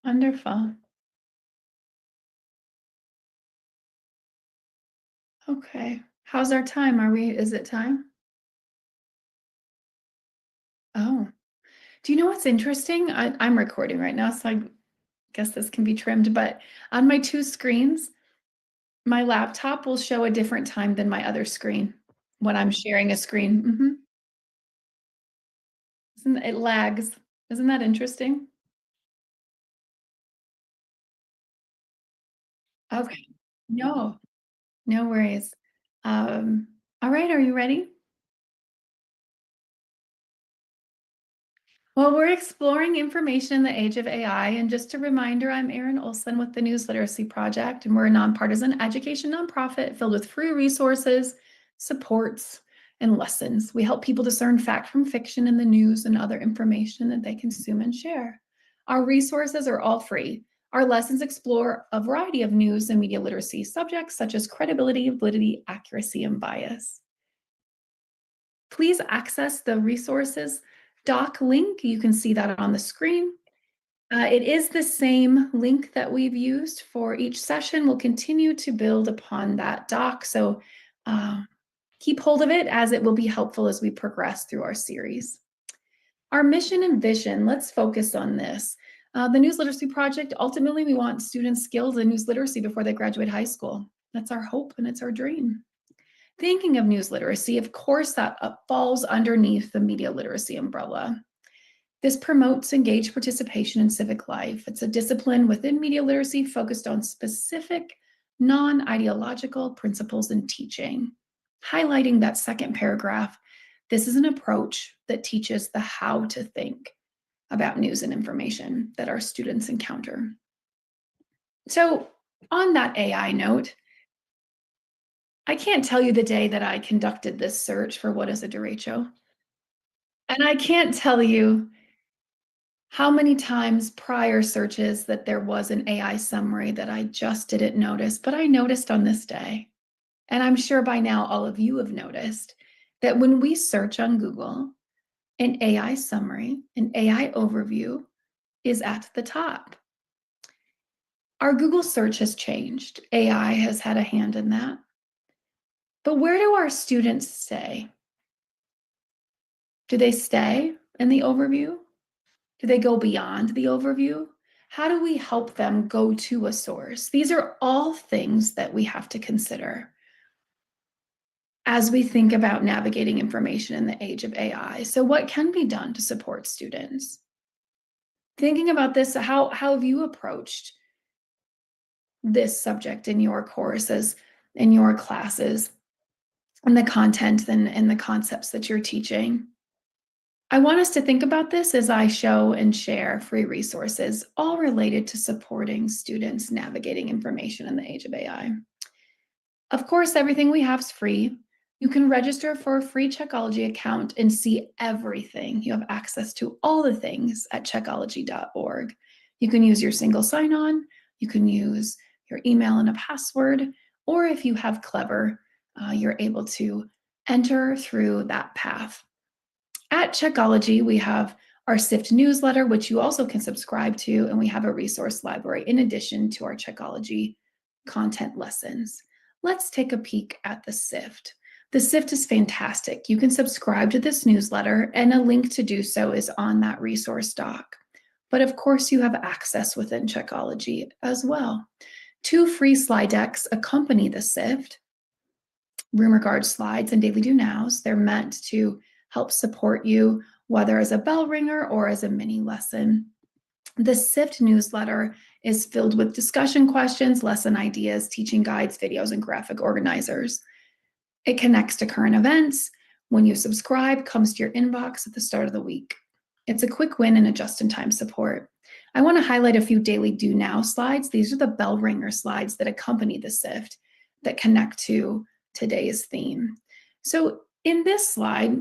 Wonderful. Okay. How's our time? Is it time? Oh, do you know what's interesting? I'm recording right now, so I guess this can be trimmed, but on my two screens, my laptop will show a different time than my other screen when I'm sharing a screen. It lags. Isn't that interesting? Okay. No, no worries. Um, all right, are you ready? Well, we're exploring information in the age of AI. And just a reminder, I'm Erin Olson with the News Literacy Project, and we're a nonpartisan education nonprofit filled with free resources, supports, and lessons. We help people discern fact from fiction in the news and other information that they consume and share. Our resources are all free. Our lessons explore a variety of news and media literacy subjects such as credibility, validity, accuracy, and bias. Please access the resources doc link. You can see that on the screen. It is the same link that we've used for each session. We'll continue to build upon that doc. So uh, keep hold of it as it will be helpful as we progress through our series. Our mission and vision, let's focus on this. The News Literacy Project, ultimately, we want students skilled in news literacy before they graduate high school. That's our hope and it's our dream. Thinking of news literacy, of course, that falls underneath the media literacy umbrella. This promotes engaged participation in civic life. It's a discipline within media literacy focused on specific non-ideological principles in teaching. Highlighting that second paragraph, this is an approach that teaches the how to think about news and information that our students encounter. So on that AI note, I can't tell you the day that I conducted this search for what is a derecho. And I can't tell you how many times prior searches that there was an AI summary that I just didn't notice, but I noticed on this day. And I'm sure by now all of you have noticed that when we search on Google, an AI summary, an AI overview is at the top. Our Google search has changed. AI has had a hand in that. But where do our students stay? Do they stay in the overview? Do they go beyond the overview? How do we help them go to a source? These are all things that we have to consider as we think about navigating information in the age of AI. So what can be done to support students? Thinking about this, how have you approached this subject in your courses, in your classes, and the content and the concepts that you're teaching? I want us to think about this as I show and share free resources, all related to supporting students navigating information in the age of AI. Of course, everything we have is free. You can register for a free Checkology account and see everything. You have access to all the things at checkology.org. You can use your single sign-on, you can use your email and a password, or if you have Clever, you're able to enter through that path. At Checkology, we have our SIFT newsletter, which you also can subscribe to, and we have a resource library in addition to our Checkology content lessons. Let's take a peek at the SIFT. The SIFT is fantastic. You can subscribe to this newsletter, and a link to do so is on that resource doc. But of course, you have access within Checkology as well. 2 free slide decks accompany the SIFT, rumor guard slides and daily do nows. They're meant to help support you, whether as a bell ringer or as a mini lesson. The SIFT newsletter is filled with discussion questions, lesson ideas, teaching guides, videos, and graphic organizers. It connects to current events. When you subscribe, comes to your inbox at the start of the week. It's a quick win and a just-in-time support. I want to highlight a few daily do now slides. These are the bell ringer slides that accompany the SIFT that connect to today's theme. So in this slide,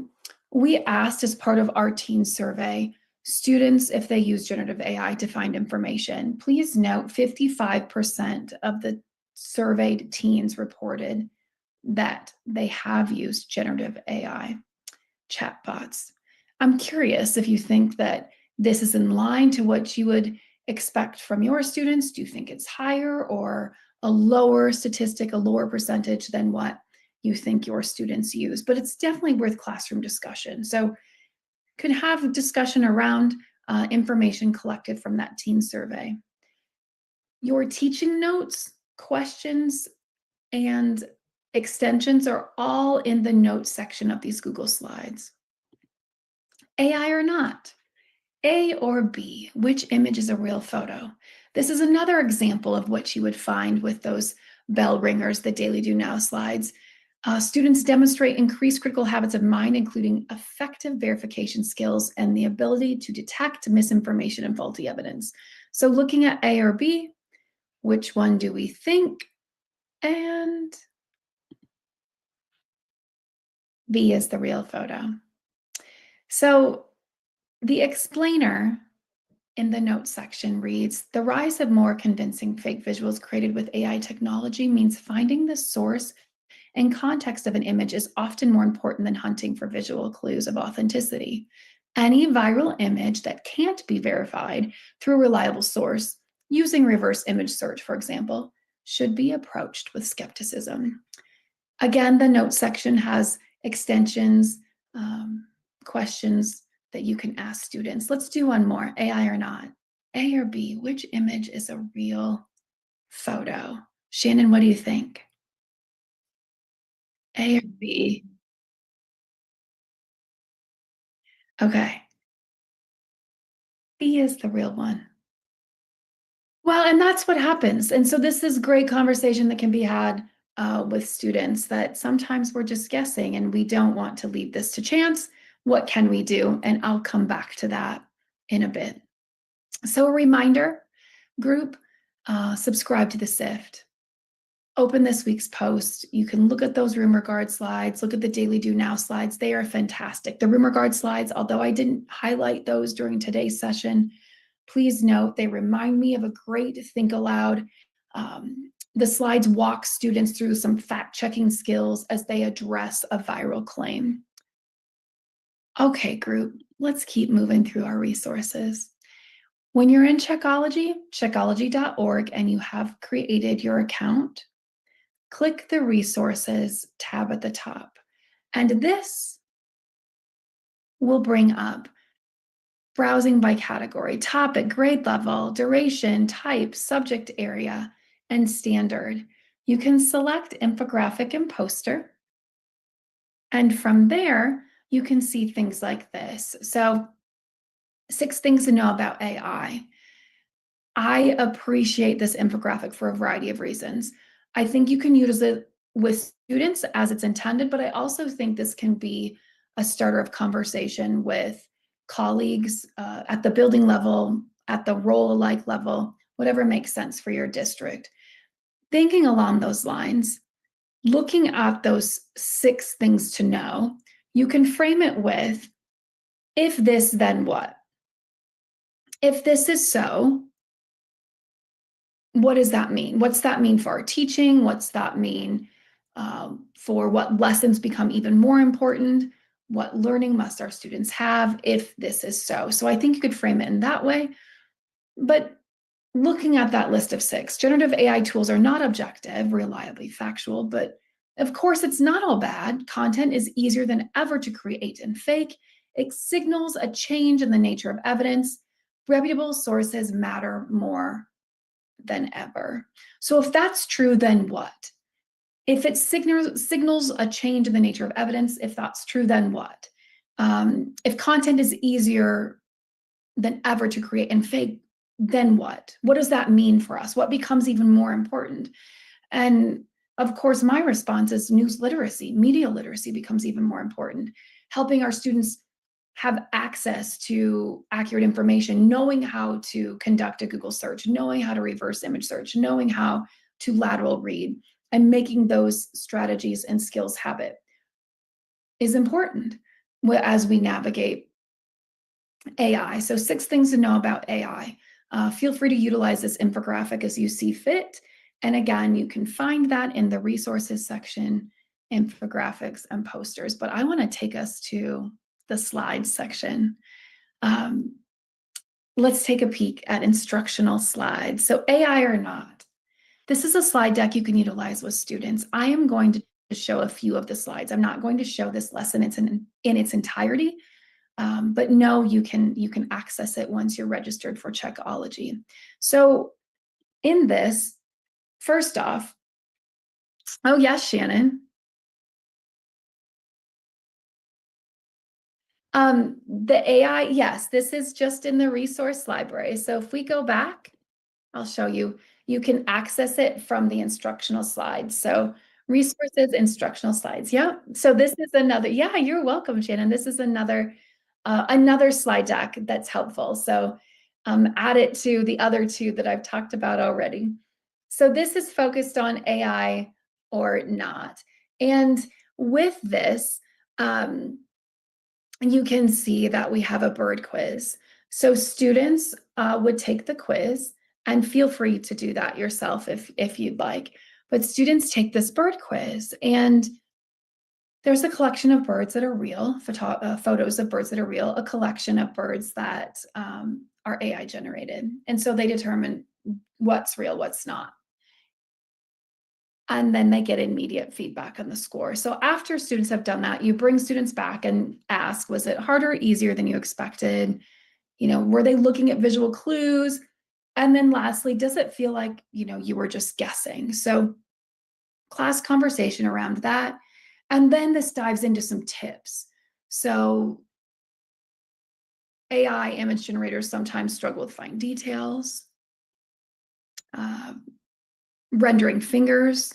we asked as part of our teen survey, students if they use generative AI to find information. Please note 55% of the surveyed teens reported that they have used generative AI chatbots. I'm curious if you think that this is in line to what you would expect from your students? Do you think it's higher or a lower statistic, a lower percentage than what you think your students use? But it's definitely worth classroom discussion. So could have a discussion around information collected from that teen survey. Your teaching notes, questions, and extensions are all in the notes section of these Google Slides. AI or not? A or B, which image is a real photo? This is another example of what you would find with those bell ringers, the Daily Do Now slides. Students demonstrate increased critical habits of mind, including effective verification skills and the ability to detect misinformation and faulty evidence. So looking at A or B, which one do we think? And B is the real photo. So the explainer in the notes section reads, the rise of more convincing fake visuals created with AI technology means finding the source and context of an image is often more important than hunting for visual clues of authenticity. Any viral image that can't be verified through a reliable source, using reverse image search, for example, should be approached with skepticism. Again, the notes section has extensions, questions that you can ask students. Let's do one more, AI or not. A or B, which image is a real photo? Shannon, what do you think? A or B? Okay, B is the real one. Well, and that's what happens. And so this is great conversation that can be had with students that sometimes we're just guessing and we don't want to leave this to chance. What can we do? And I'll come back to that in a bit. So a reminder, group, subscribe to the SIFT. Open this week's post. You can look at those rumor guard slides, look at the Daily Do Now slides. They are fantastic. The rumor guard slides, although I didn't highlight those during today's session, please note they remind me of a great think aloud. The slides walk students through some fact-checking skills as they address a viral claim. Okay, group, let's keep moving through our resources. When you're in Checkology, checkology.org, and you have created your account, click the Resources tab at the top. And this will bring up browsing by category, topic, grade level, duration, type, subject area, and standard. You can select infographic and poster. And from there, you can see things like this. So 6 things to know about AI. I appreciate this infographic for a variety of reasons. I think you can use it with students as it's intended, but I also think this can be a starter of conversation with colleagues at the building level, at the role-alike level, whatever makes sense for your district. Thinking along those lines, looking at those 6 things to know, you can frame it with, if this, then what? If this is so, what does that mean? What's that mean for our teaching? What's that mean for what lessons become even more important? What learning must our students have if this is so? So I think you could frame it in that way. But looking at that list of 6, generative AI tools are not objective, reliably factual, but of course it's not all bad. Content is easier than ever to create and fake. It signals a change in the nature of evidence. Reputable sources matter more than ever. So if that's true, then what? If it signals a change in the nature of evidence, if that's true, then what? If content is easier than ever to create and fake, then what? What does that mean for us? What becomes even more important? And of course, my response is news literacy, media literacy becomes even more important. Helping our students have access to accurate information, knowing how to conduct a Google search, knowing how to reverse image search, knowing how to lateral read, and making those strategies and skills habit is important as we navigate AI. So 6 things to know about AI. Feel free to utilize this infographic as you see fit. And again, you can find that in the resources section, infographics and posters. But I want to take us to the slides section. let's take a peek at instructional slides. So AI or not, this is a slide deck you can utilize with students. I am going to show a few of the slides. I'm not going to show this lesson in its entirety, but no, you can access it once you're registered for Checkology. So in this, first off, oh yes, Shannon. The AI, yes, this is just in the resource library. So if we go back, I'll show you. You can access it from the instructional slides. So resources, instructional slides. Yeah. So this is another, yeah, you're welcome, Shannon. This is another slide deck that's helpful. So add it to the other two that I've talked about already. So this is focused on AI or not. And with this, you can see that we have a bird quiz. So students would take the quiz, and feel free to do that yourself if you'd like. But students take this bird quiz, and there's a collection of birds that are real, photos of birds that are real, a collection of birds that are AI generated. And so they determine what's real, what's not. And then they get immediate feedback on the score. So after students have done that, you bring students back and ask, was it harder or easier than you expected? Were they looking at visual clues? And then lastly, does it feel like, you were just guessing? So class conversation around that. And then this dives into some tips. So AI image generators sometimes struggle with fine details, uh, rendering fingers,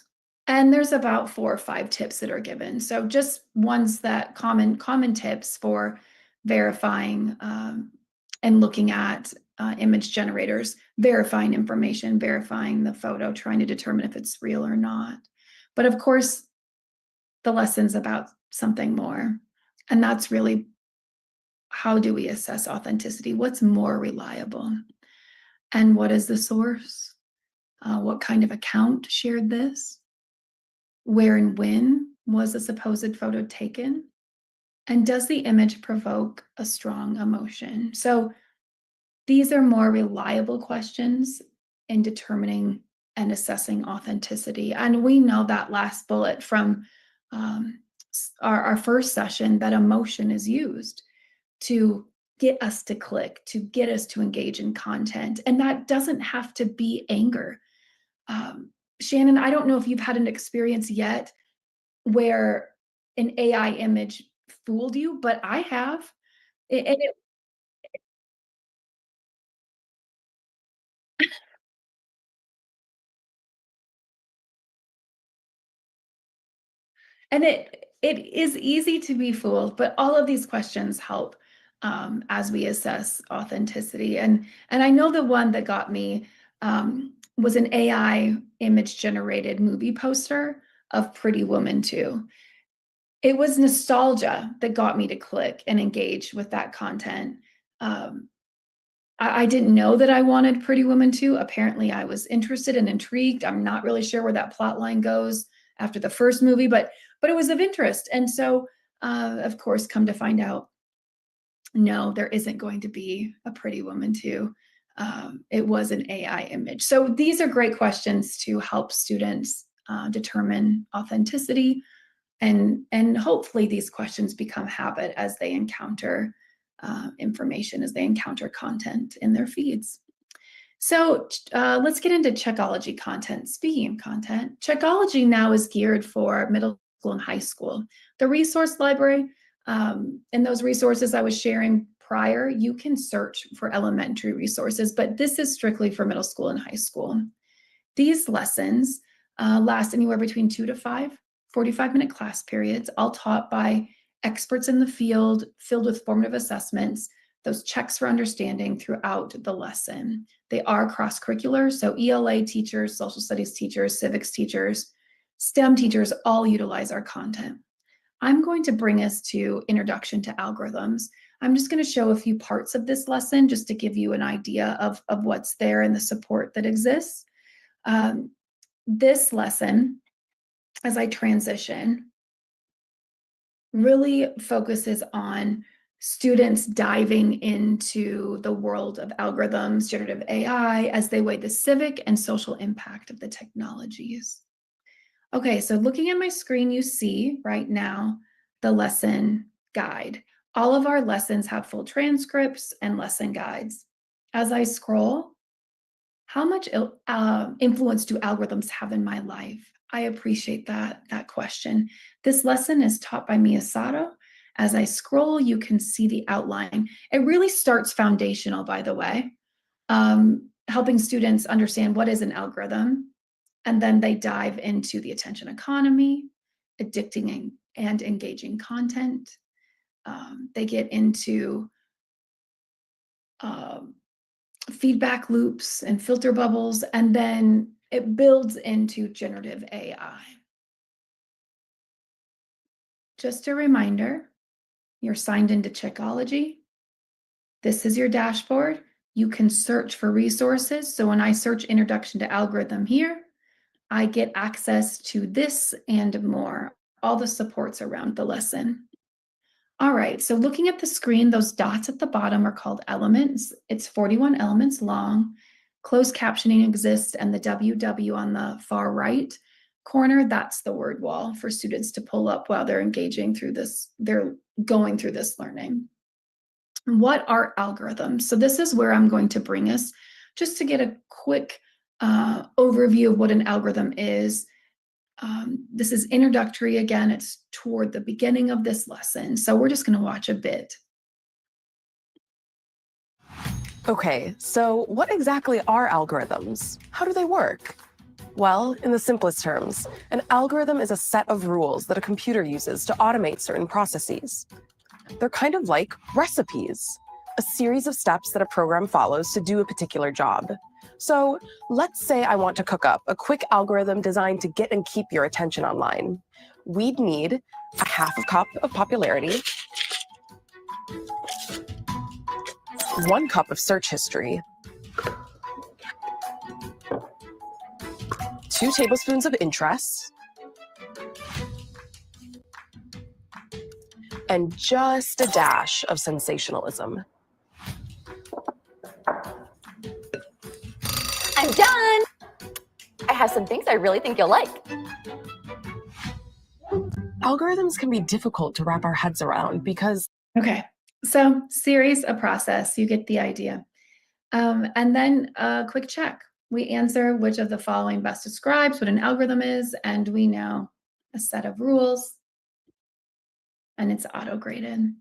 and there's about 4 or 5 tips that are given. So just ones that common tips for verifying and looking at image generators, verifying information, verifying the photo, trying to determine if it's real or not. But of course, the lesson's about something more. And that's really, how do we assess authenticity? What's more reliable? And what is the source? What kind of account shared this? Where and when was a supposed photo taken? And does the image provoke a strong emotion? So these are more reliable questions in determining and assessing authenticity. And we know that last bullet from our first session, that emotion is used to get us to click, to get us to engage in content. And that doesn't have to be anger. Shannon, I don't know if you've had an experience yet where an AI image fooled you, but I have. And it and it is easy to be fooled, but all of these questions help as we assess authenticity. And I know the one that got me was an AI image generated movie poster of Pretty Woman 2. It was nostalgia that got me to click and engage with that content. Um, I didn't know that I wanted Pretty Woman 2. Apparently, I was interested and intrigued. I'm not really sure where that plot line goes after the first movie, but it was of interest. And so, of course, come to find out, no, there isn't going to be a Pretty Woman 2. It was an AI image. So these are great questions to help students determine authenticity, and hopefully these questions become habit as they encounter information, as they encounter content in their feeds. So let's get into Checkology content. Speaking of content, Checkology now is geared for middle school and high school. The resource library and those resources I was sharing prior, you can search for elementary resources, but this is strictly for middle school and high school. These lessons last anywhere between 2 to 5 45-minute class periods, all taught by experts in the field, filled with formative assessments, those checks for understanding throughout the lesson. They are cross-curricular, so ELA teachers, social studies teachers, civics teachers, STEM teachers all utilize our content. I'm going to bring us to Introduction to Algorithms. I'm just going to show a few parts of this lesson just to give you an idea of what's there and the support that exists. This lesson, as I transition, really focuses on students diving into the world of algorithms, generative AI, as they weigh the civic and social impact of the technologies. Okay, so looking at my screen, you see right now the lesson guide. All of our lessons have full transcripts and lesson guides. As I scroll, how much influence do algorithms have in my life? I appreciate that question. This lesson is taught by Miyasato. As I scroll, you can see the outline. It really starts foundational, by the way, helping students understand what is an algorithm, and then they dive into the attention economy, addicting and engaging content. They get into feedback loops and filter bubbles, and then it builds into generative AI. Just a reminder, you're signed into Checkology. This is your dashboard. You can search for resources. So when I search Introduction to Algorithm here, I get access to this and more, all the supports around the lesson. All right, so looking at the screen, those dots at the bottom are called elements. It's 41 elements long. Closed captioning exists, and the WW on the far right corner, that's the word wall for students to pull up while they're engaging through this, they're going through this learning. What are algorithms? So this is where I'm going to bring us just to get a quick overview of what an algorithm is. This is introductory again, it's toward the beginning of this lesson. So we're just going to watch a bit. Okay, so what exactly are algorithms? How do they work? Well, in the simplest terms, an algorithm is a set of rules that a computer uses to automate certain processes. They're kind of like recipes, a series of steps that a program follows to do a particular job. So let's say I want to cook up a quick algorithm designed to get and keep your attention online. We'd need a half a cup of popularity, 1 cup of search history, 2 tablespoons of interest, and just a dash of sensationalism. I'm done! I have some things I really think you'll like. Algorithms can be difficult to wrap our heads around because... Okay, so series, a process, you get the idea. And then a quick check. We answer which of the following best describes what an algorithm is, and we know a set of rules, and it's auto-graded.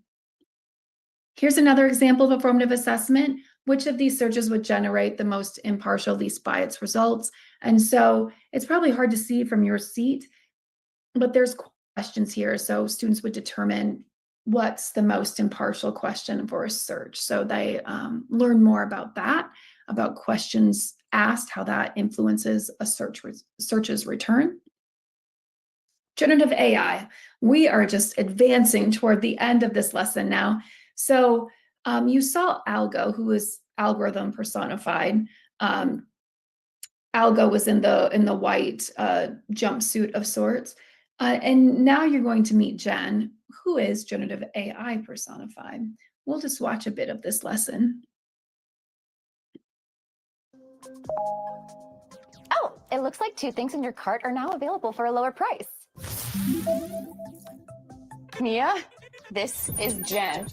Here's another example of a formative assessment. Which of these searches would generate the most impartial, least biased results? And so it's probably hard to see from your seat, but there's questions here. So students would determine what's the most impartial question for a search. So they learn more about that, about questions asked, how that influences a search's return. Generative AI, we are just advancing toward the end of this lesson now. So you saw Algo, who is algorithm personified. Algo was in the white jumpsuit of sorts. And now you're going to meet Jen, who is generative AI personified. We'll just watch a bit of this lesson. Oh, it looks like 2 things in your cart are now available for a lower price. Mia, this is Jen.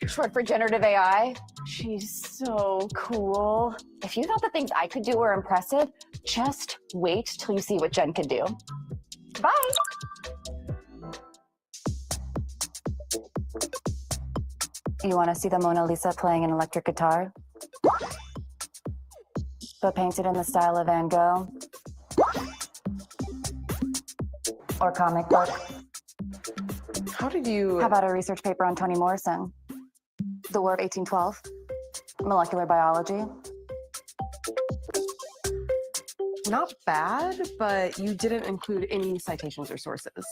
Short for generative AI. She's so cool. If you thought the things I could do were impressive, just wait till you see what Jen can do. Bye. You want to see the Mona Lisa playing an electric guitar? But painted in the style of Van Gogh? Or comic book? How did you... How about a research paper on Toni Morrison? The War of 1812? Molecular biology? Not bad, but you didn't include any citations or sources.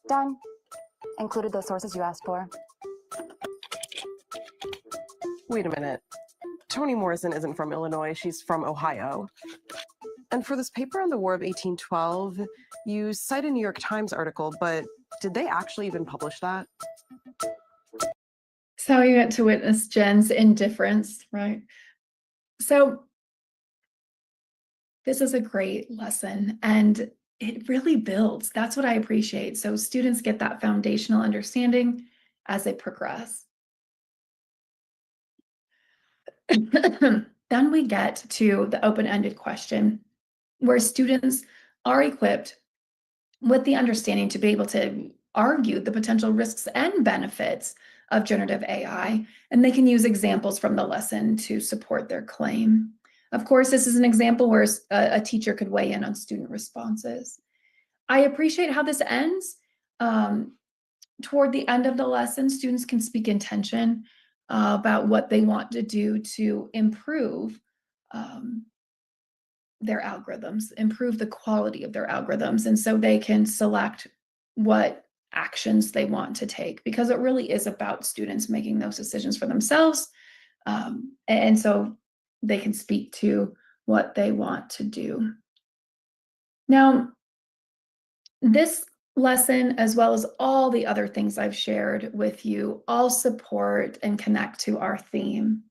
Done. Included those sources you asked for. Wait a minute. Toni Morrison isn't from Illinois, she's from Ohio. And for this paper on the War of 1812, you cite a New York Times article, but did they actually even publish that? So you get to witness Jen's indifference, right? So this is a great lesson, and it really builds. That's what I appreciate. So students get that foundational understanding as they progress. Then we get to the open-ended question, where students are equipped with the understanding to be able to argue the potential risks and benefits of generative AI, and they can use examples from the lesson to support their claim. Of course, this is an example where a teacher could weigh in on student responses. I appreciate how this ends. Toward the end of the lesson, students can speak intention about what they want to do to improve um, their algorithms, improve the quality of their algorithms. And so they can select what actions they want to take, because it really is about students making those decisions for themselves. And so they can speak to what they want to do. Now, this lesson, as well as all the other things I've shared with you, all support and connect to our theme.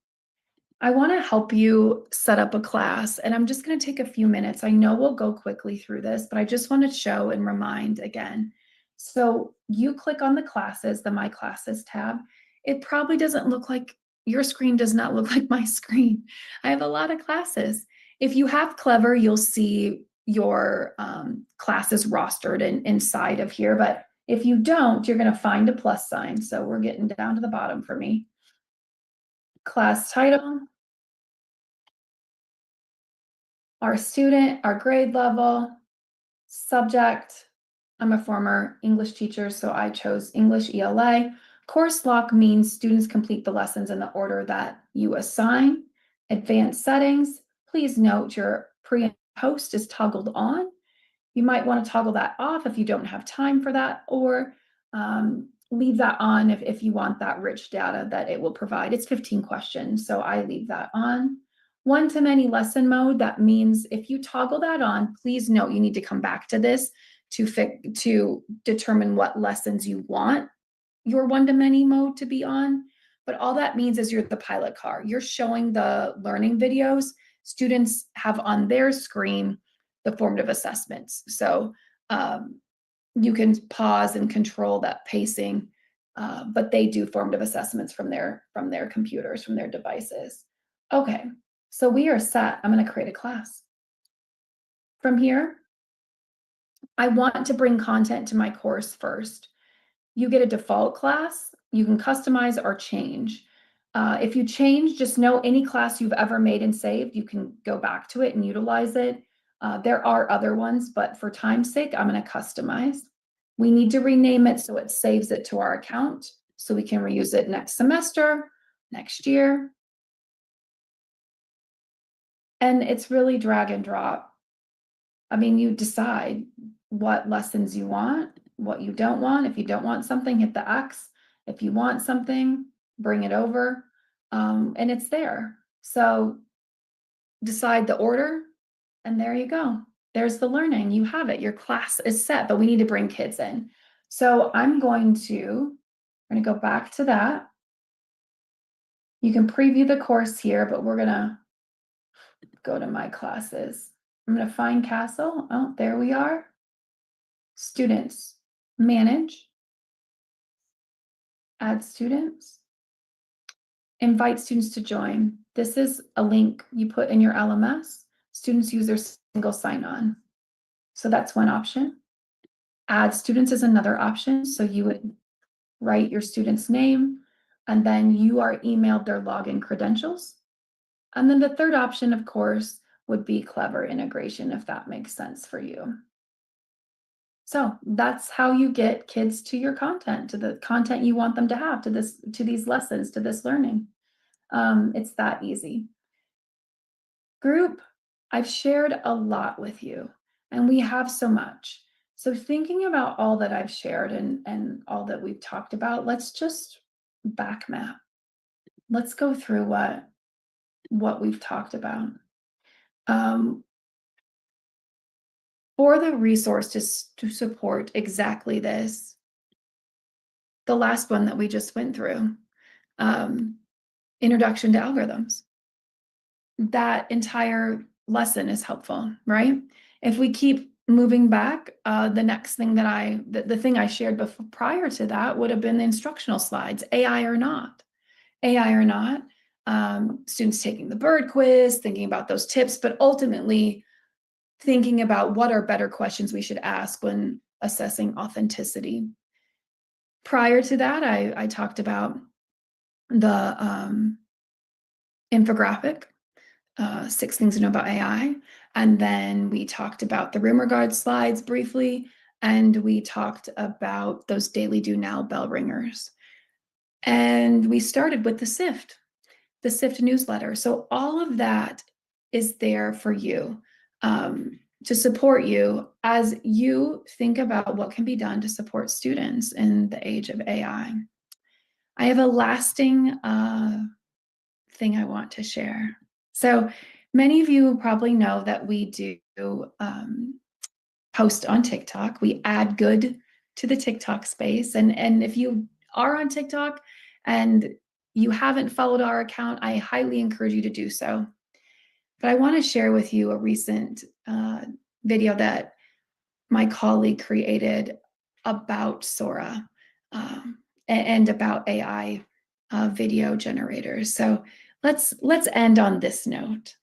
I want to help you set up a class, and I'm just going to take a few minutes. I know we'll go quickly through this, but I just want to show and remind again. So you click on the classes, the My Classes tab. It probably doesn't look like, your screen does not look like my screen. I have a lot of classes. If you have Clever, you'll see your classes rostered inside of here. But if you don't, you're going to find a plus sign. So we're getting down to the bottom for me. Class title, our student, our grade level, subject. I'm a former English teacher, so I chose English ELA. Course lock means students complete the lessons in the order that you assign. Advanced settings, please note your pre and post is toggled on. You might want to toggle that off if you don't have time for that, or leave that on if you want that rich data that it will provide. It's 15 questions, so I leave that on. One-to-many lesson mode, that means if you toggle that on, please note you need to come back to this to determine what lessons you want your one-to-many mode to be on. But all that means is you're the pilot car. You're showing the learning videos. Students have on their screen the formative assessments. So you can pause and control that pacing, but they do formative assessments from their computers, from their devices. Okay, so we are set. I'm going to create a class. From here, I want to bring content to my course first. You get a default class. You can customize or change. If you change, just know any class you've ever made and saved, you can go back to it and utilize it. There are other ones, but for time's sake, I'm going to customize. We need to rename it so it saves it to our account so we can reuse it next semester, next year. And it's really drag and drop. I mean, you decide what lessons you want, what you don't want. If you don't want something, hit the X. If you want something, bring it over. And it's there. So decide the order, and there you go. There's the learning. You have it. Your class is set, but we need to bring kids in. So we're going to go back to that. You can preview the course here, but we're going to go to My Classes. I'm going to find Castle. Oh, there we are. Students, manage, add students, invite students to join. This is a link you put in your LMS. Students use their single sign-on. So that's one option. Add students is another option. So you would write your student's name, and then you are emailed their login credentials. And then the third option, of course, would be Clever integration, if that makes sense for you. So that's how you get kids to your content, to the content you want them to have, to these lessons, to this learning. It's that easy. Group, I've shared a lot with you, and we have so much. So thinking about all that I've shared and all that we've talked about, let's just back map. Let's go through what we've talked about. for the resources to support exactly this. The last one that we just went through, Introduction to Algorithms. That entire lesson is helpful, right? If we keep moving back, the next thing that the thing I shared before, prior to that would have been the instructional slides, AI or not. AI or not, students taking the bird quiz, thinking about those tips, but ultimately thinking about what are better questions we should ask when assessing authenticity. Prior to that, I talked about the infographic, 6 things to know about AI. And then we talked about the rumor guard slides briefly, and we talked about those daily do now bell ringers. And we started with the SIFT newsletter. So all of that is there for you, to support you as you think about what can be done to support students in the age of AI. I have a lasting thing I want to share. So many of you probably know that we do post on TikTok. We add good to the TikTok space. And if you are on TikTok and you haven't followed our account, I highly encourage you to do so. But I want to share with you a recent video that my colleague created about Sora, and about AI video generators. So let's end on this note.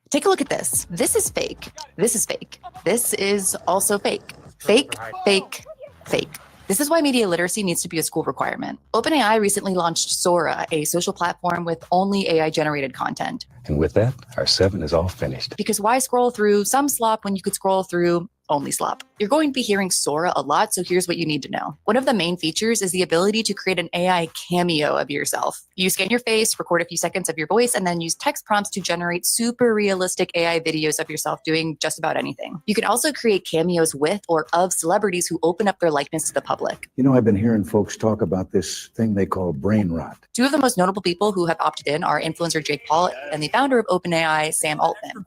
Take a look at this. This is fake. This is fake. This is also fake. Fake, fake, fake. This is why media literacy needs to be a school requirement. OpenAI recently launched Sora, a social platform with only AI-generated content. And with that, our 7 is all finished. Because why scroll through some slop when you could scroll through only slop? You're going to be hearing Sora a lot, so here's what you need to know. One of the main features is the ability to create an AI cameo of yourself. You scan your face, record a few seconds of your voice, and then use text prompts to generate super realistic AI videos of yourself doing just about anything. You can also create cameos with or of celebrities who open up their likeness to the public. You know, I've been hearing folks talk about this thing they call brain rot. Two of the most notable people who have opted in are influencer Jake Paul and the founder of OpenAI, Sam Altman.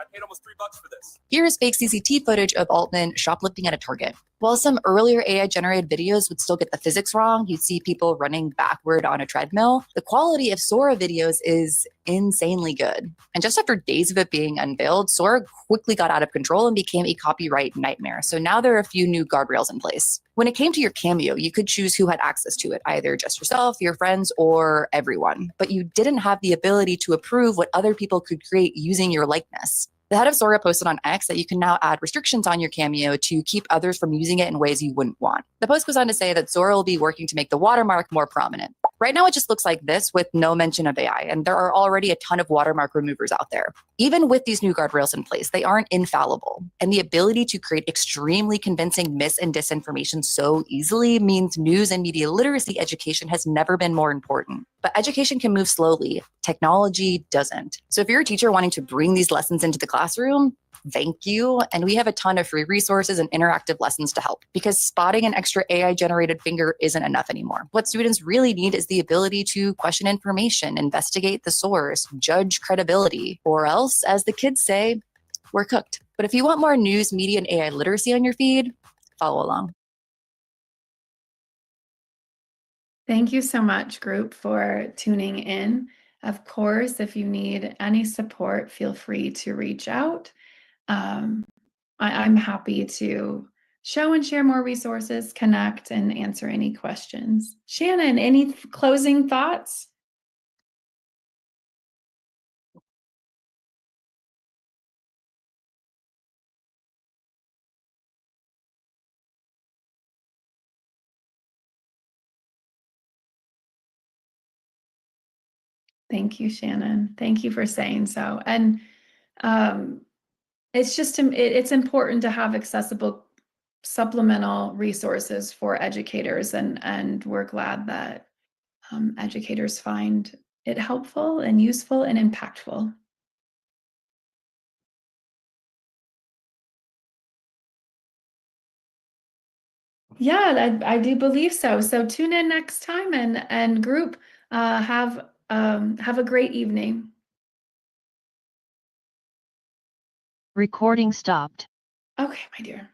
I paid almost $3 for this. Here is fake CCTV footage of Altman shoplifting at a Target. While some earlier AI-generated videos would still get the physics wrong, you'd see people running backward on a treadmill, the quality of Sora videos is insanely good. And just after days of it being unveiled, Sora quickly got out of control and became a copyright nightmare. So now there are a few new guardrails in place. When it came to your cameo, you could choose who had access to it, either just yourself, your friends, or everyone. But you didn't have the ability to approve what other people could create using your likeness. The head of Sora posted on X that you can now add restrictions on your cameo to keep others from using it in ways you wouldn't want. The post goes on to say that Sora will be working to make the watermark more prominent. Right now, it just looks like this with no mention of AI, and there are already a ton of watermark removers out there. Even with these new guardrails in place, they aren't infallible. And the ability to create extremely convincing mis- and disinformation so easily means news and media literacy education has never been more important. But education can move slowly. Technology doesn't. So if you're a teacher wanting to bring these lessons into the classroom, thank you. And we have a ton of free resources and interactive lessons to help, because spotting an extra AI-generated finger isn't enough anymore. What students really need is the ability to question information, investigate the source, judge credibility, or else, as the kids say, we're cooked. But if you want more news, media, and AI literacy on your feed, follow along. Thank you so much, group, for tuning in. Of course, if you need any support, feel free to reach out. I'm happy to show and share more resources, connect, and answer any questions. Shannon, any closing thoughts? Thank you, Shannon. Thank you for saying so. And it's just, it's important to have accessible supplemental resources for educators, and we're glad that educators find it helpful and useful and impactful. Yeah, I do believe so. So tune in next time, and group, have a great evening. Recording stopped. Okay, my dear.